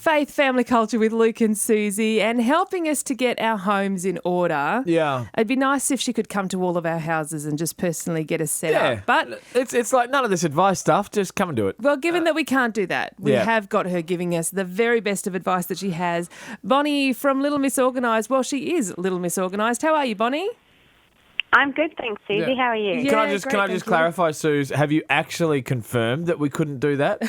Faith, Family Culture with Luke and Susie, and helping us to get our homes in order. Yeah. It'd be nice if she could come to all of our houses and just personally get us set up. But it's like none of this advice stuff. Just come and do it. well, given that we can't do that, we have got her giving us the very best of advice that she has. Bonnie from Little Miss Organised. Well, she is Little Miss Organised. How are you, Bonnie? I'm good, thanks, Susie. Yeah. How are you? Yeah, Can I just great, thank clarify, Suze? Have you actually confirmed that we couldn't do that?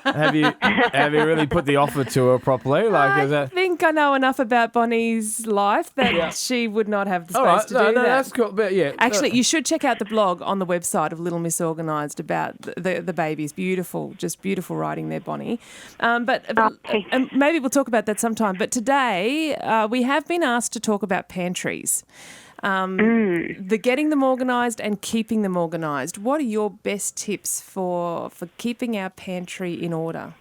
have you really put the offer to her properly? I think I know enough about Bonnie's life that she would not have the space to do that. No, that's cool. But Actually, you should check out the blog on the website of Little Miss Organised about the babies. Beautiful, just beautiful writing there, Bonnie. But maybe we'll talk about that sometime. But today we have been asked to talk about pantries. The getting them organised and keeping them organised. What are your best tips for keeping our pantry in order?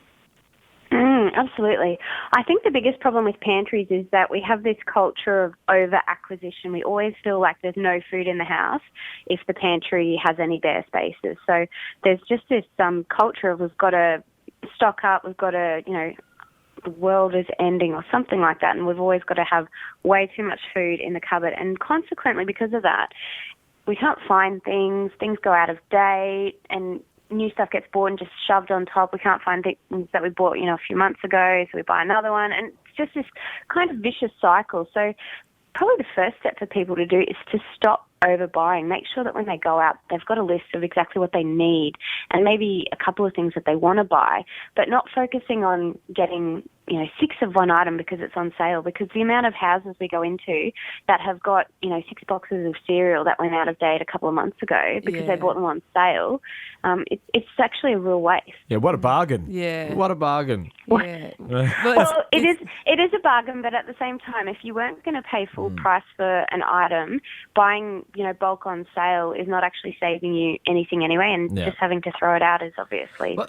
Absolutely. I think the biggest problem with pantries is that we have this culture of over-acquisition. We always feel like there's no food in the house if the pantry has any bare spaces. So there's just this culture of we've got to stock up, we've got to, the world is ending or something like that, and we've always got to have way too much food in the cupboard. And consequently, because of that, we can't find things go out of date, and new stuff gets bought and just shoved on top. We can't find things that we bought, a few months ago, so we buy another one, and it's just this kind of vicious cycle. So probably the first step for people to do is to stop overbuying. Make sure that when they go out, they've got a list of exactly what they need and maybe a couple of things that they want to buy, but not focusing on getting, 6 of one item because it's on sale, because the amount of houses we go into that have got, 6 boxes of cereal that went out of date a couple of months ago because they bought them on sale, it's actually a real waste. Yeah, what a bargain. Yeah. What a bargain. Yeah. Well, it is a bargain, but at the same time, if you weren't going to pay full price for an item, buying, bulk on sale is not actually saving you anything anyway, and just having to throw it out is obviously, a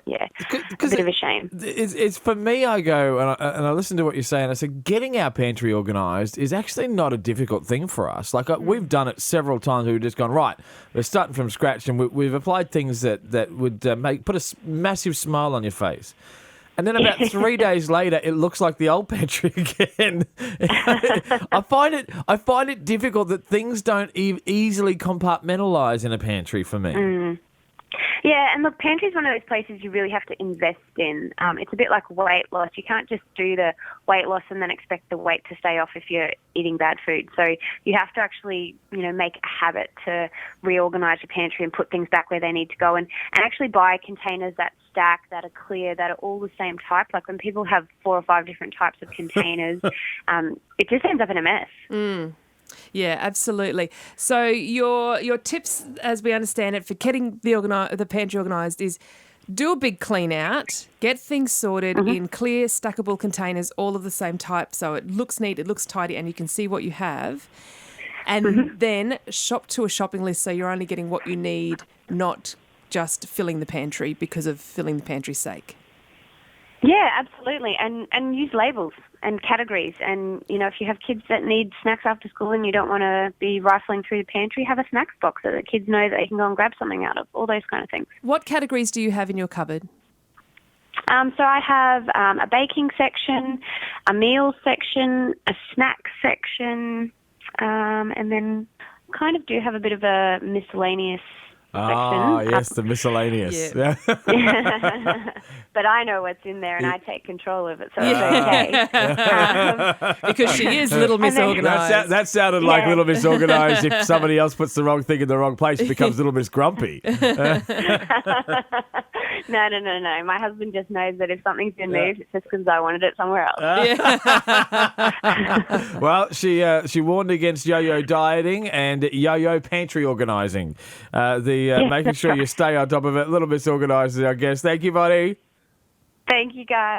bit of a shame. It's for me, I go, and I listen to what you're saying, I said, getting our pantry organised is actually not a difficult thing for us. Like, we've done it several times. We've just gone, right, we're starting from scratch, and we've applied things that would put a massive smile on your face. And then about 3 days later, it looks like the old pantry again. I find it difficult that things don't easily compartmentalise in a pantry for me. Yeah, and look, pantry is one of those places you really have to invest in. It's a bit like weight loss. You can't just do the weight loss and then expect the weight to stay off if you're eating bad food. So you have to actually, make a habit to reorganise your pantry and put things back where they need to go, and actually buy containers that stack, that are clear, that are all the same type. Like when people have 4 or 5 different types of containers, it just ends up in a mess. Yeah, absolutely. So your tips, as we understand it, for getting the pantry organised is do a big clean out, get things sorted in clear, stackable containers, all of the same type, so it looks neat, it looks tidy, and you can see what you have. And then shop to a shopping list so you're only getting what you need, not just filling the pantry because of filling the pantry's sake. Yeah, absolutely. And use labels and categories. And, if you have kids that need snacks after school and you don't want to be rifling through the pantry, have a snacks box so that kids know that they can go and grab something out of, all those kind of things. What categories do you have in your cupboard? So I have a baking section, a meal section, a snack section, and then kind of do have a bit of a miscellaneous section. Yes, the miscellaneous. Yeah. But I know what's in there and I take control of it, so it's okay. Because she is Little Miss Organised. That sounded like Little Miss Organised. If somebody else puts the wrong thing in the wrong place, it becomes Little Miss Grumpy. No. My husband just knows that if something's been moved, it's just because I wanted it somewhere else. Well, she warned against yo-yo dieting and yo-yo pantry organising. Making sure you stay on top of it. Little Miss Organised, I guess. Thank you, buddy. Thank you, guys.